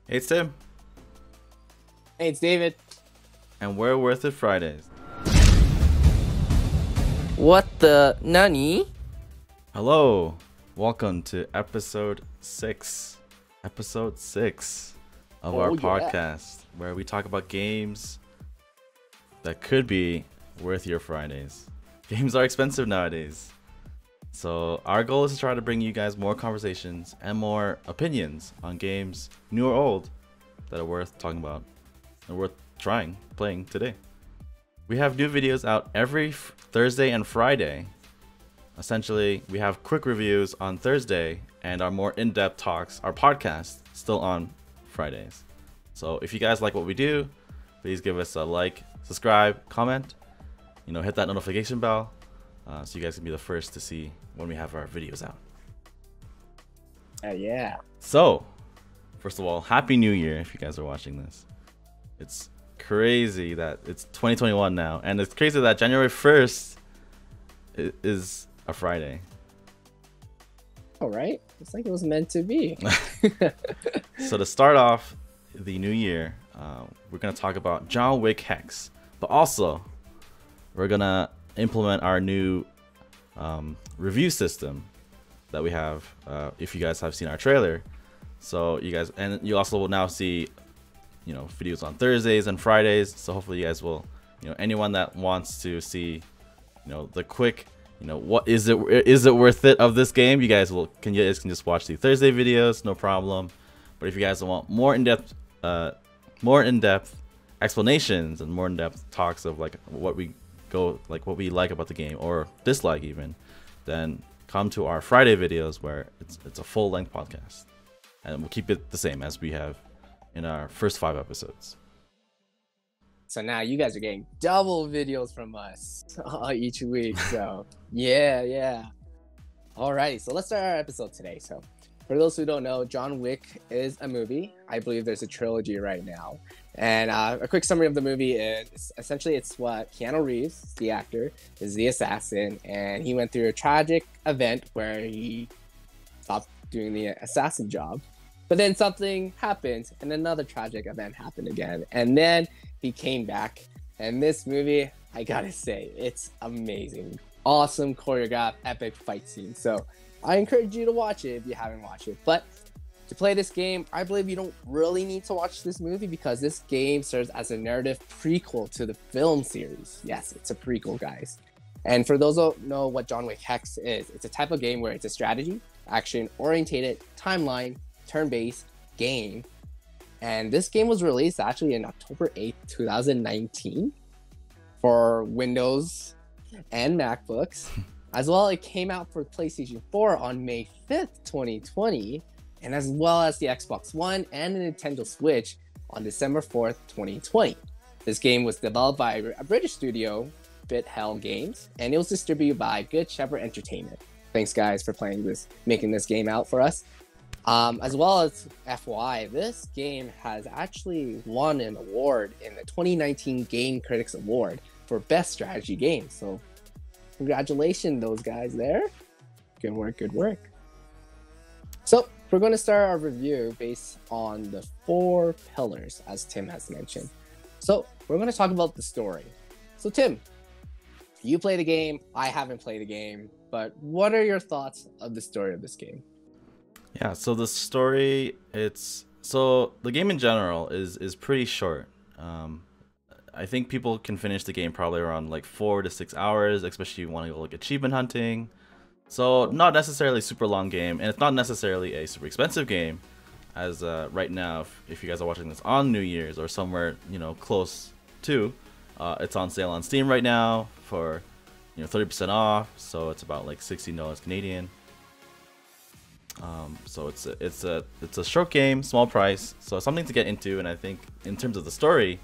Hey, it's Tim, Hey, it's David. and we're Worth It Fridays. What the nani? Hello, welcome to episode 6. Episode 6 of our podcast, where we talk about games that could be worth your Fridays. Games are expensive nowadays. So our goal is to try to bring you guys more conversations and more opinions on games, new or old, that are worth talking about and worth playing today. We have new videos out every Thursday and Friday. Essentially, we have quick reviews on Thursday and our more in-depth talks, our podcast, still on Fridays. So if you guys like what we do, please give us a like, subscribe, comment, hit that notification bell so you guys can be the first to see when we have our videos out. Yeah. So, first of all, Happy New Year if you guys are watching this. It's crazy that it's 2021 now, and it's crazy that January 1st is a Friday. All right. It's like it was meant to be. So to start off the new year, we're going to talk about John Wick Hex, but also we're going to implement our new review system that we have, if you guys have seen our trailer. So you guys, and you also will now see videos on Thursdays and Fridays. So hopefully you guys will, anyone that wants to see the quick what is it worth it of this game, you guys can just watch the Thursday videos, no problem. But if you guys want more in-depth explanations and more in-depth talks of what we like about the game or dislike even, then come to our Friday videos where it's a full-length podcast, and we'll keep it the same as we have in our first 5 episodes. So now you guys are getting double videos from us each week. So yeah. All right, so let's start our episode today. So for those who don't know, John Wick is a movie. I believe there's a trilogy right now. And a quick summary of the movie is essentially it's what Keanu Reeves, the actor, is the assassin, and he went through a tragic event where he stopped doing the assassin job. But then something happened, and another tragic event happened again. And then he came back. And this movie, I gotta say, it's amazing. Awesome choreographed, epic fight scene. So I encourage you to watch it if you haven't watched it. But to play this game, I believe you don't really need to watch this movie because this game serves as a narrative prequel to the film series. Yes, it's a prequel, guys. And for those who don't know what John Wick Hex is, it's a type of game where it's a strategy, action-oriented, timeline, turn-based game. And this game was released actually in October 8th, 2019 for Windows and MacBooks. As well, it came out for PlayStation 4 on May 5th, 2020, and as well as the Xbox One and the Nintendo Switch on December 4th, 2020. This game was developed by a British studio, BitHell Games, and it was distributed by Good Shepherd Entertainment. Thanks, guys, for making this game out for us. As well as FYI, this game has actually won an award in the 2019 Game Critics Award for Best Strategy Game. So congratulations, those guys there. Good work. So we're going to start our review based on the 4 pillars, as Tim has mentioned. So we're going to talk about the story. So Tim, you play the game. I haven't played the game, but what are your thoughts of the story of this game? Yeah, so the story, the game in general is pretty short. I think people can finish the game probably around 4 to 6 hours, especially if you want to go achievement hunting. So not necessarily super long game, and it's not necessarily a super expensive game, as right now, if you guys are watching this on New Year's or somewhere close to, it's on sale on Steam right now for 30% off. So it's about $16 Canadian. So it's a short game, small price, so something to get into. And I think in terms of the story,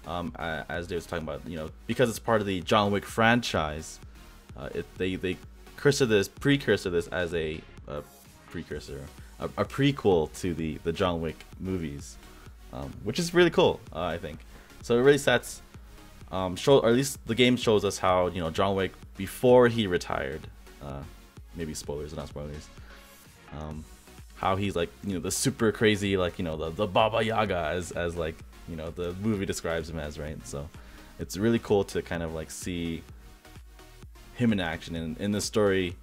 as Dave was talking about, because it's part of the John Wick franchise, they precursor this as a prequel to the John Wick movies, which is really cool, I think. So it really sets, or at least the game shows us how John Wick before he retired, maybe spoilers or not spoilers, how he's like, you know, the super crazy, like, you know, the Baba Yaga as like, you know, the movie describes him as, right? So it's really cool to kind of like see him in action. And in the story,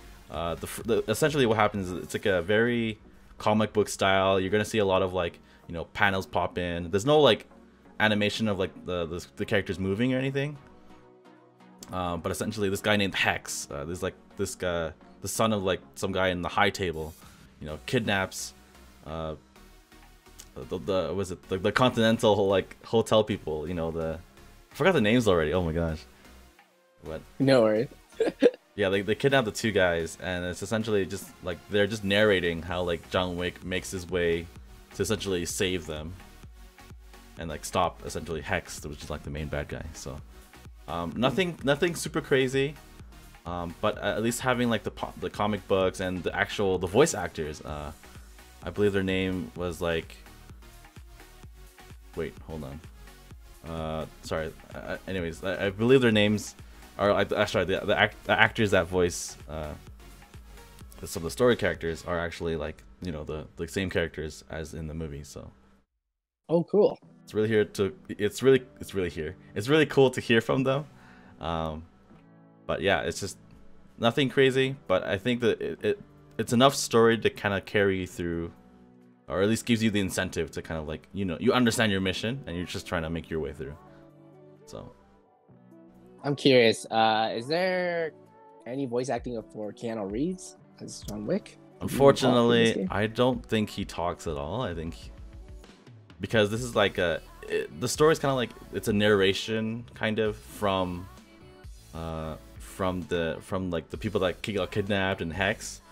essentially what happens is it's like a very comic book style. You're gonna see a lot of like, you know, panels pop in. There's no like animation of like the characters moving or anything. But essentially, this guy named Hex, there's like this guy, the son of like some guy in the high table, you know, kidnaps the continental like hotel people, you know, I forgot the names already. Oh my gosh. What? No worries. Yeah, they kidnap the two guys, and it's essentially just like they're just narrating how like John Wick makes his way to essentially save them and like stop essentially Hex, which is like the main bad guy. So nothing super crazy, but at least having like the comic books and the voice actors. I believe their name was like, wait, hold on. Sorry. Anyways, I believe their names are like actually the actors that voice some of the story characters are actually like, you know, the same characters as in the movie. So. Oh, cool. It's really cool to hear from them. But yeah, it's just nothing crazy, but I think that it's enough story to kind of carry you through, or at least gives you the incentive to kind of like, you know, you understand your mission and you're just trying to make your way through. So I'm curious, is there any voice acting for Keanu Reeves as John Wick? Unfortunately, I don't think he talks at all. I think because this is like the story is kind of like, it's a narration kind of from like the people that got kidnapped in Hex.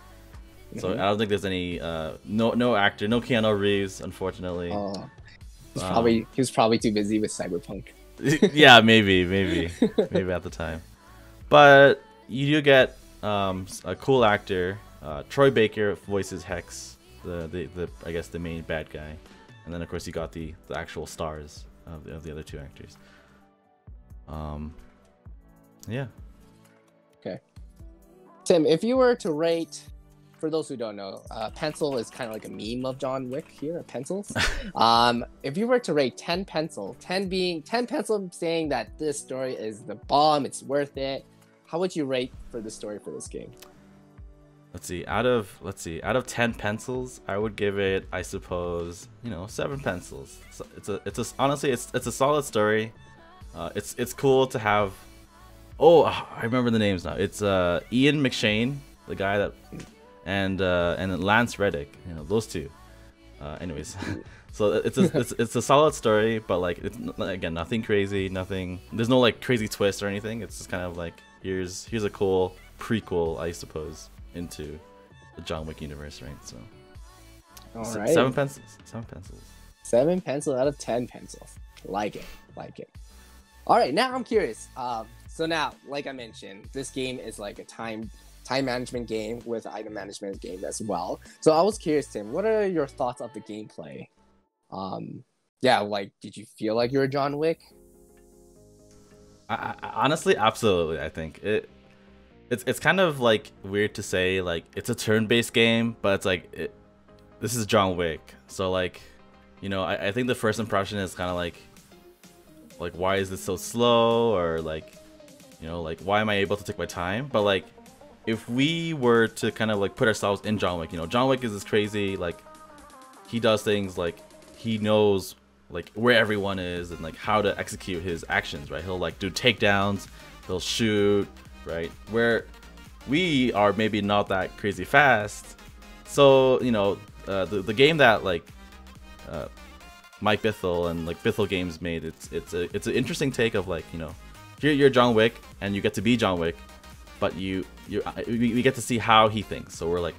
So I don't think there's any no actor, no Keanu Reeves, unfortunately. Oh, he was probably too busy with Cyberpunk. Yeah, maybe at the time. But you do get a cool actor. Troy Baker voices Hex, the I guess the main bad guy, and then of course you got the actual stars of the other two actors. Yeah. Okay. Tim, if you were to rate, for those who don't know, pencil is kind of like a meme of John Wick here, pencils. If you were to rate 10 pencil, 10 pencil saying that this story is the bomb, it's worth it, how would you rate for the story for this game? Let's see, out of 10 pencils, I would give it, I suppose, 7 pencils. So honestly, it's a solid story. It's cool to have. Oh, I remember the names now. It's Ian McShane, the guy that, and Lance Reddick. Those two. Anyways, so it's a solid story, but like it's again nothing crazy, nothing. There's no like crazy twist or anything. It's just kind of like here's a cool prequel, I suppose, into the John Wick universe, right? So, all right. 7 pencils. 7 pencils out of 10 pencils. Like it. All right, now I'm curious. So now, like I mentioned, this game is like a time management game with item management game as well. So I was curious, Tim, what are your thoughts of the gameplay? Yeah, like, did you feel like you were John Wick? I honestly, absolutely. I think it's kind of like weird to say like it's a turn-based game, but it's like this is John Wick. So like, I think the first impression is kind of like why is this so slow, or like, like why am I able to take my time? But like, if we were to kind of like put ourselves in John Wick, John Wick is this crazy, like he does things like he knows like where everyone is and like how to execute his actions, right? He'll like do takedowns, he'll shoot, right? Where we are maybe not that crazy fast. So the game that like Mike Bithell and like Bithell Games made, it's an interesting take of like, here you're John Wick and you get to be John Wick, but we get to see how he thinks. So we're like,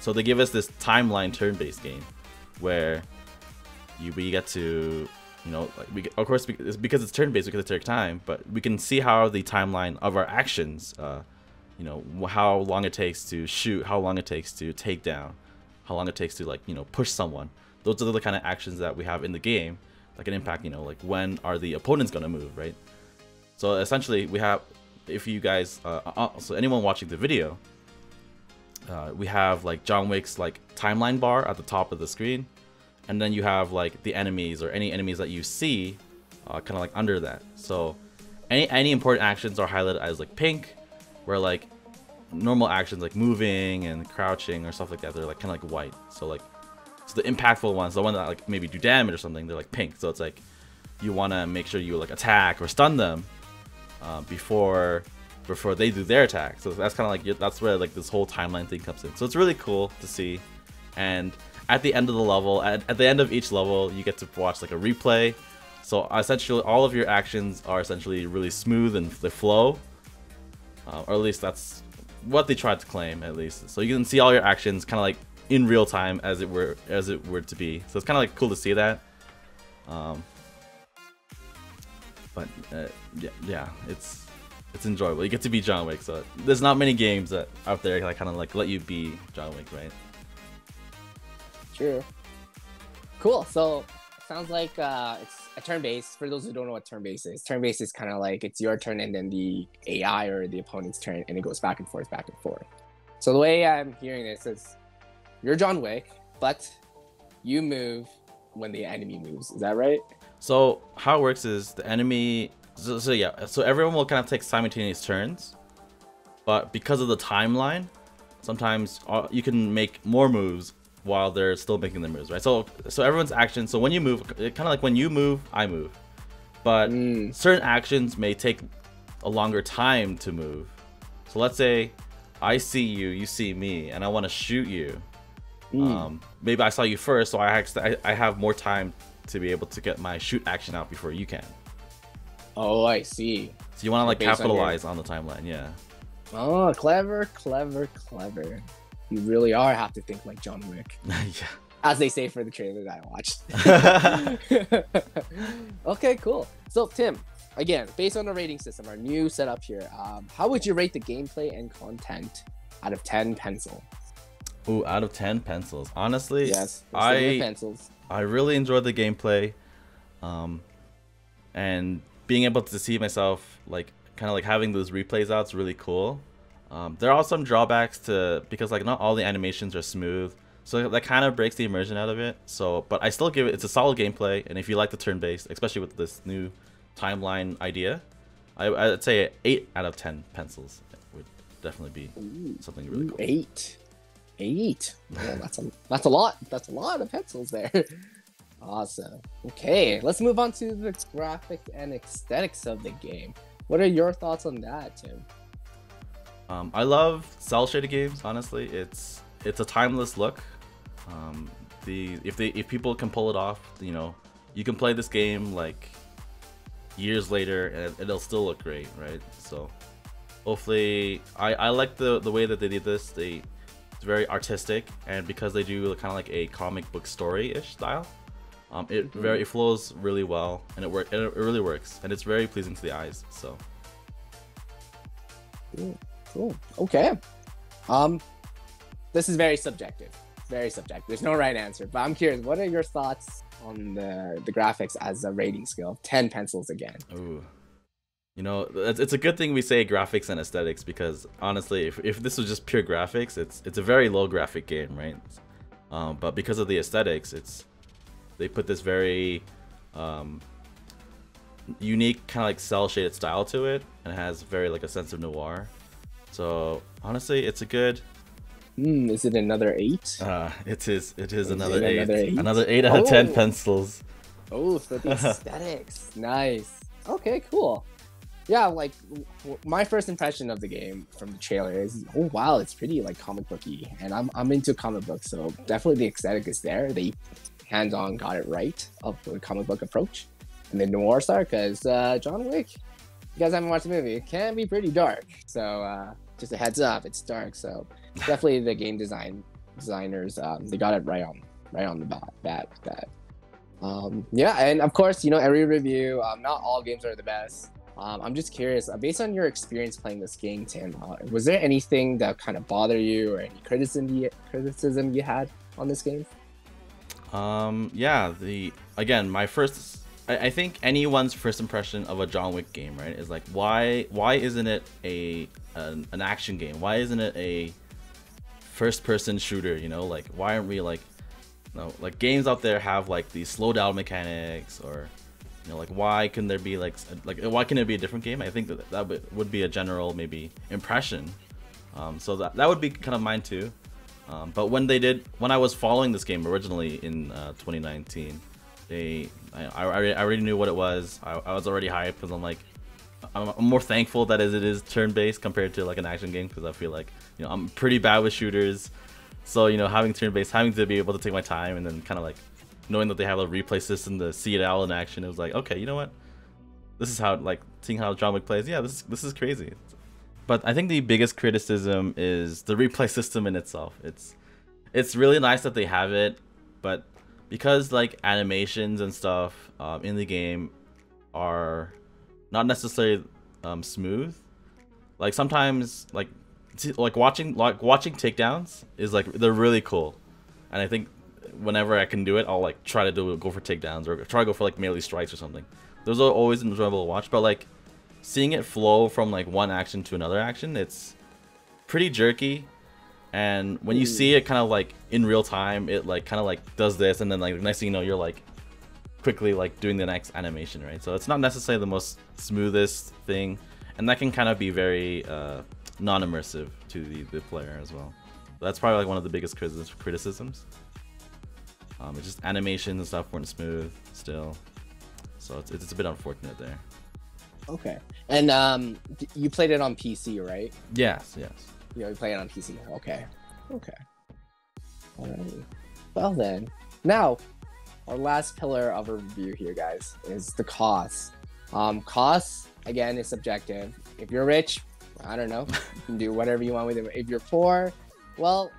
so they give us this timeline turn-based game where we get to, like of course because it's turn-based, we get to take time, but we can see how the timeline of our actions, how long it takes to shoot, how long it takes to take down, how long it takes to like, push someone. Those are the kind of actions that we have in the game that can impact, like when are the opponents gonna move, right? So essentially we have, if you guys, so anyone watching the video, we have like John Wick's like timeline bar at the top of the screen, and then you have like the enemies or any enemies that you see kind of like under that. So any important actions are highlighted as like pink, where like normal actions like moving and crouching or stuff like that, they're like kind of like white. So like, so the impactful ones, the one that like maybe do damage or something, they're like pink. So it's like you want to make sure you like attack or stun them before they do their attack. So that's kind of like, that's where like this whole timeline thing comes in. So it's really cool to see. And at the end of the level, at the end of each level, you get to watch like a replay. So essentially all of your actions are essentially really smooth and they flow, or at least that's what they tried to claim, at least. So you can see all your actions kind of like in real time as it were to be. So it's kind of like cool to see that. But yeah, it's enjoyable. You get to be John Wick, so there's not many games that out there that kind of like let you be John Wick, right? True. Cool. So sounds like it's a turn-based. For those who don't know what turn-based is, turn-based is kind of like it's your turn and then the AI or the opponent's turn, and it goes back and forth, back and forth. So the way I'm hearing this is you're John Wick, but you move when the enemy moves. Is that right? So how it works is the enemy. So yeah. So everyone will kind of take simultaneous turns, but because of the timeline, sometimes you can make more moves while they're still making their moves, right? So everyone's action. So when you move, kind of like when you move, I move, but certain actions may take a longer time to move. So let's say I see you, you see me, and I want to shoot you. Maybe I saw you first, so I have more time to be able to get my shoot action out before you can. Oh, I see. So you want to like capitalize on the timeline, yeah. Oh, clever. You really have to think like John Wick. Yeah. As they say for the trailer that I watched. Okay, cool. So Tim, again, based on the rating system, our new setup here, how would you rate the gameplay and content out of 10 pencils? Ooh, out of 10 pencils. Honestly, yes, pencils. I really enjoyed the gameplay, and being able to see myself like kind of like having those replays out is really cool. There are some drawbacks because like not all the animations are smooth, so that kind of breaks the immersion out of it. So, but I still give it's a solid gameplay, and if you like the turn-based, especially with this new timeline idea, I'd say 8 out of 10 pencils would definitely be something really cool. 8. Well, that's a lot. That's a lot of pencils there. Awesome. Okay, let's move on to the graphics and aesthetics of the game. What are your thoughts on that, Tim? I love cel shaded games. Honestly, it's a timeless look. If people can pull it off, you know, you can play this game like years later and it'll still look great, right? So hopefully, I like the way that they did this. It's very artistic, and because they do kind of like a comic book story-ish style, it flows really well, and it really works, and it's very pleasing to the eyes. So cool. Okay. This is very subjective. There's no right answer, but I'm curious, what are your thoughts on the graphics as a rating scale? 10 pencils again. Ooh. You know, it's a good thing we say graphics and aesthetics, because honestly, if this was just pure graphics, it's a very low graphic game, right? But because of the aesthetics, they put this very unique kind of like cel shaded style to it, and it has very like a sense of noir. So honestly, it's a good. Is it another 8? It is another 8. Another 8 out of 10 pencils. Oh, for the aesthetics. Nice. Okay, cool. Yeah, like my first impression of the game from the trailer is, oh wow, it's pretty like comic booky, and I'm into comic books, so definitely the aesthetic is there. They hands-on got it right of the comic book approach, and the noir star, because John Wick, you guys haven't watched the movie, it can be pretty dark. So just a heads up, it's dark. So definitely the game designers they got it right on the bat. Yeah, and of course, you know, every review, not all games are the best. I'm just curious, based on your experience playing this game, Tim, was there anything that kind of bothered you, or any criticism you had on this game? Yeah, I think anyone's first impression of a John Wick game, right, is like, why isn't it an action game? Why isn't it a first-person shooter. You know, like why aren't we like, you know, like games out there have like these slow down mechanics, or you know, like why can there be like why can it be a different game? I think that would be a general maybe impression. So that would be kind of mine too. But when I was following this game originally in 2019, I already knew what it was. I was already hyped because I'm like, I'm more thankful that it is turn-based compared to like an action game, because I feel like, you know, I'm pretty bad with shooters. So, you know, having turn-based, having to be able to take my time, and then kind of like knowing that they have a replay system to see it out in action, it was like, okay, you know what? This is how, like, seeing how John Wick plays. Yeah, this is crazy. But I think the biggest criticism is the replay system in itself. It's really nice that they have it, but because like animations and stuff in the game are not necessarily smooth, like sometimes like watching takedowns is like, they're really cool, and I think whenever I can do it, I'll like try to go for takedowns, or try to go for like melee strikes or something. Those are always enjoyable to watch, but like seeing it flow from like one action to another action, it's pretty jerky. And when you see it kind of like in real time, it like kind of like does this, and then like the next thing you know, you're like quickly like doing the next animation, right? So it's not necessarily the most smoothest thing, and that can kind of be very non-immersive to the player as well. So that's probably like one of the biggest criticisms. It's just animations and stuff weren't smooth still, so it's a bit unfortunate there. Okay. And you played it on PC, right? Yes. You play it on PC. Okay. Alrighty. Well then, now our last pillar of a review here, guys, is the cost. Cost, again, is subjective. If you're rich, I don't know, you can do whatever you want with it. If you're poor, well,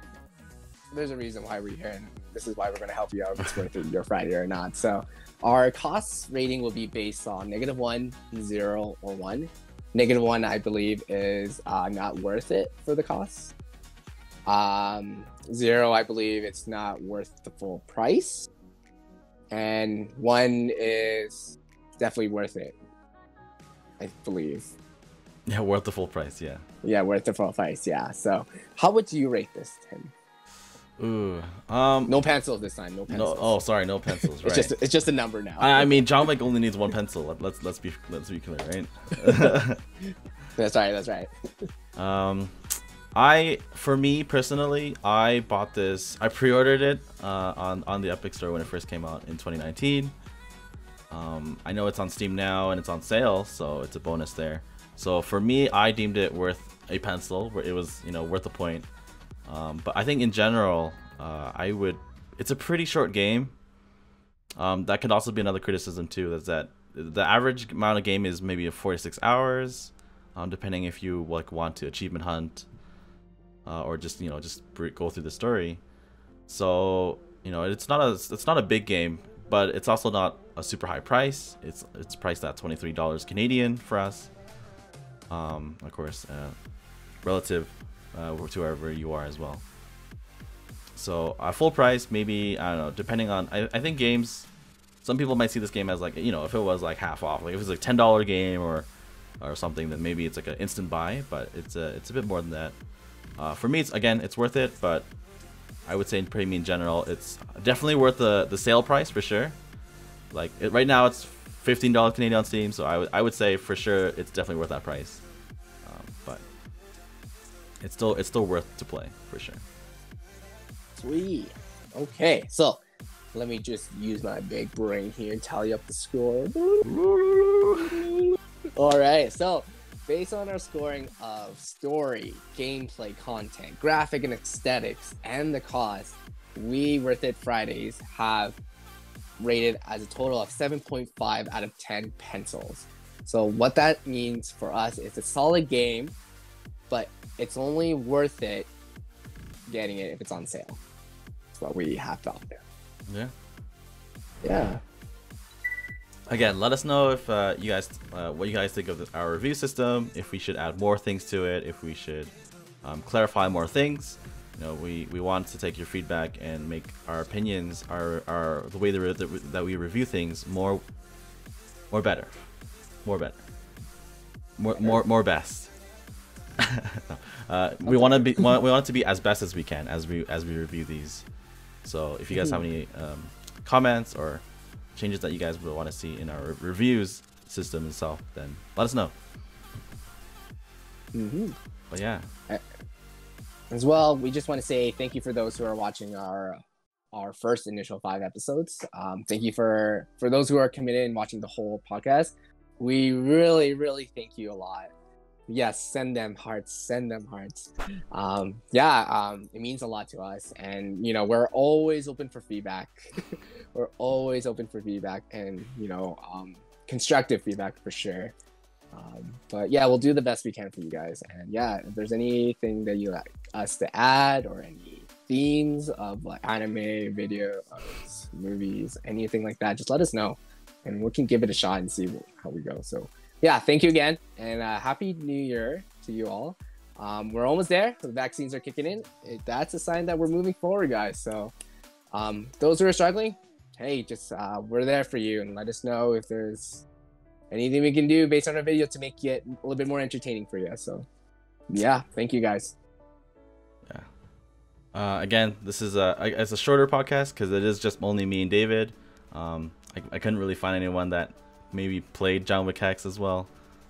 there's a reason why we're here, and this is why we're going to help you out if it's worth your Friday or not. So our cost rating will be based on -1, 0, or 1. -1, I believe, is not worth it for the cost. 0, I believe it's not worth the full price. And 1 is definitely worth it, I believe. Yeah, worth the full price, yeah. Yeah, worth the full price, yeah. So how would you rate this, Tim? Ooh, no pencils this time. No pencils. No, oh, sorry, no pencils. Right. it's just a number now. I mean, John Wick only needs 1 pencil. Let's be clear, right? That's right. For me personally, I bought this. I pre-ordered it on the Epic Store when it first came out in 2019. I know it's on Steam now and it's on sale, so it's a bonus there. So for me, I deemed it worth a pencil, where it was, you know, worth a point. But I think in general, it's a pretty short game. That could also be another criticism too, that's that the average amount of game is maybe 4 to 6 hours, depending if you like want to achievement hunt, or just, you know, just go through the story. So, you know, it's not a big game, but it's also not a super high price. It's priced at $23 Canadian for us. Of course, relative to wherever you are as well. So full price, maybe, I don't know, depending on, I think games, some people might see this game as like, you know, if it was like half off, like if it was like $10 game or something, then maybe it's like an instant buy, but it's a bit more than that. For me, it's worth it, but I would say in general, it's definitely worth the sale price for sure. Like right now it's $15 Canadian on Steam, so I would say for sure it's definitely worth that price. But it's still worth to play for sure. Sweet. Okay, so let me just use my big brain here and tally up the score. All right, so based on our scoring of story, gameplay, content, graphic and aesthetics, and the cost, we Worth It Fridays have rated as a total of 7.5 out of 10 pencils. So what that means for us is a solid game, but it's only worth it getting it if it's on sale. That's what we have found. Yeah. Again, let us know if you guys what you guys think of our review system, if we should add more things to it, if we should clarify more things. You know, we want to take your feedback and make our opinions, our the way that we review things more best. We want it to be as best as we can as we review these. So if you guys have any comments or changes that you guys would want to see in our reviews system itself, then let us know. But yeah, as well, we just want to say thank you for those who are watching our first initial 5 episodes. Thank you for those who are committed and watching the whole podcast. We really thank you a lot. Yes, send them hearts. It means a lot to us, and you know, we're always open for feedback. We're always open for feedback, and you know, constructive feedback for sure. But yeah, we'll do the best we can for you guys. And yeah, if there's anything that you like us to add, or any themes of like anime, videos, movies, anything like that, just let us know, and we can give it a shot and see how we go. So yeah, thank you again, and happy New Year to you all. We're almost there. The vaccines are kicking in. That's a sign that we're moving forward, guys. So those who are struggling, hey, just we're there for you, and let us know if there's anything we can do based on our video to make it a little bit more entertaining for you. So yeah, thank you guys. Yeah. Again, this is it's a shorter podcast because it is just only me and David. I couldn't really find anyone that maybe played John Wick Hex as well.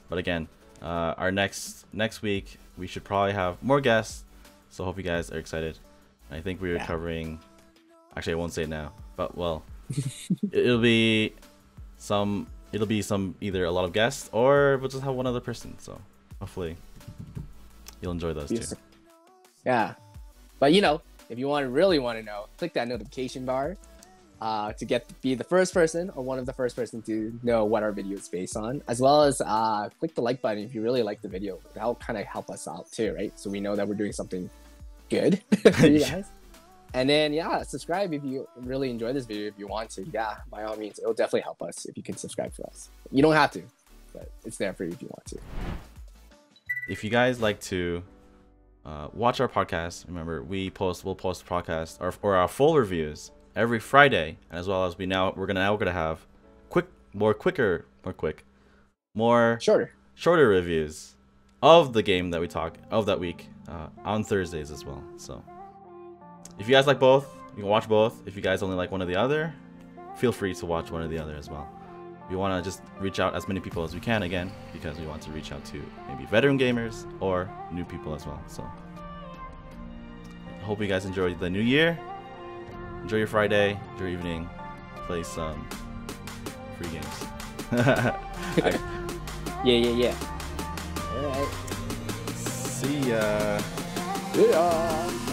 But again, our next week we should probably have more guests. So hope you guys are excited. I think we are covering. Actually, I won't say it now, but well, it'll be some either a lot of guests, or we'll just have one other person. So hopefully you'll enjoy those too. Yeah, but you know, if you really want to know, click that notification bar to be the first person or one of the first person to know what our video is based on, as well as click the like button if you really like the video. That'll kind of help us out too, right? So we know that we're doing something good for you guys. And then, yeah, subscribe if you really enjoy this video. If you want to, yeah, by all means, it'll definitely help us if you can subscribe for us. You don't have to, but it's there for you if you want to. If you guys like to watch our podcast, remember we'll post podcast or our full reviews every Friday, and as well as we're gonna have shorter reviews of the game that we talk of that week on Thursdays as well. So if you guys like both, you can watch both. If you guys only like one or the other, feel free to watch one or the other as well. We want to just reach out as many people as we can, again, because we want to reach out to maybe veteran gamers or new people as well. So I hope you guys enjoy the new year. Enjoy your Friday, enjoy your evening. Play some free games. Yeah. All right. See ya. Yeah.